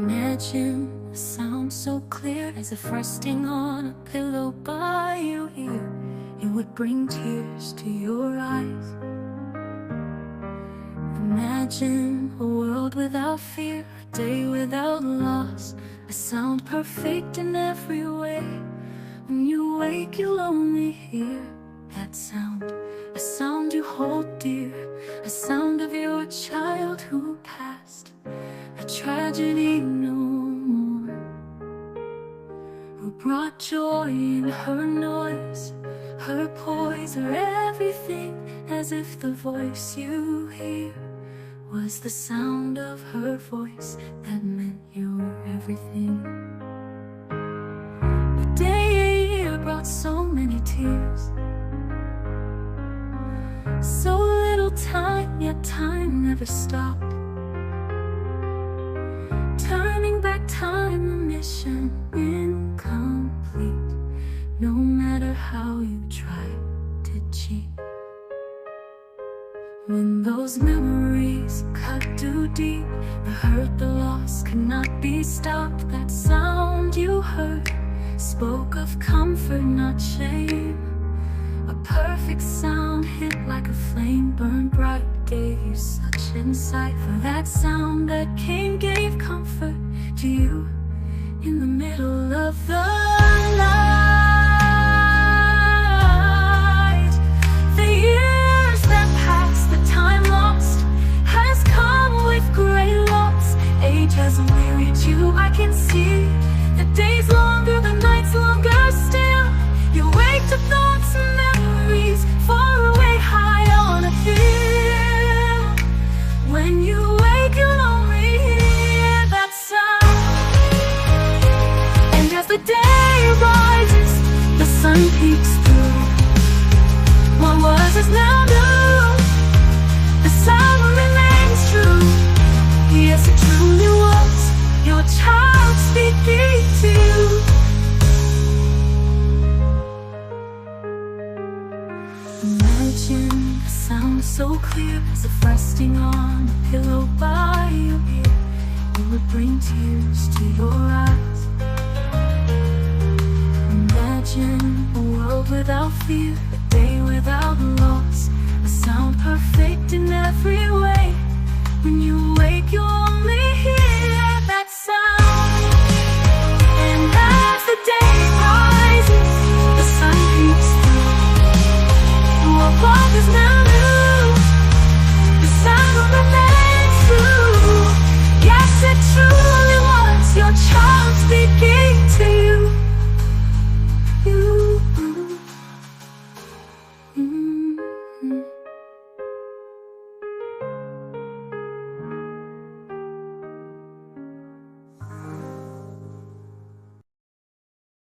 Imagine a sound so clear as if resting on a pillow by your ear. It would bring tears to your eyes. Imagine a world without fear, a day without loss, a sound perfect in every way. When you wake you'll only hear that sound, a sound you hold dear, a sound of your child who passed, a tragedy no more, who brought joy in her noise, her poise, her everything, as if the voice you hear was the sound of her voice that meant you were everything. The day a year brought so many tears, so little time, yet time never stopped. Turning back time, a mission incomplete, no matter how you try to cheat. When those memories cut too deep, the hurt, the loss could not be stopped. That sound you heard spoke of comfort, not shame. A perfect sound hit like a flame, burned bright, gave you such insight. For that sound that came gave comfort to you in the middle of the night. The years that passed, the time lost, has come with great loss. Age has wearied you, I can see. The days longer, the nights longer still. You wake to thoughts and memories far away, high on a hill. When you wake you'll only hear that sound. And as the day rises, the sun peeks through. What was is now new. The sound remains true. Yes, it truly was your child speaking to you. Imagine a sound so clear as if resting on a pillow by your ear. It would bring tears to your eyes. Imagine a world without fear, a day without loss,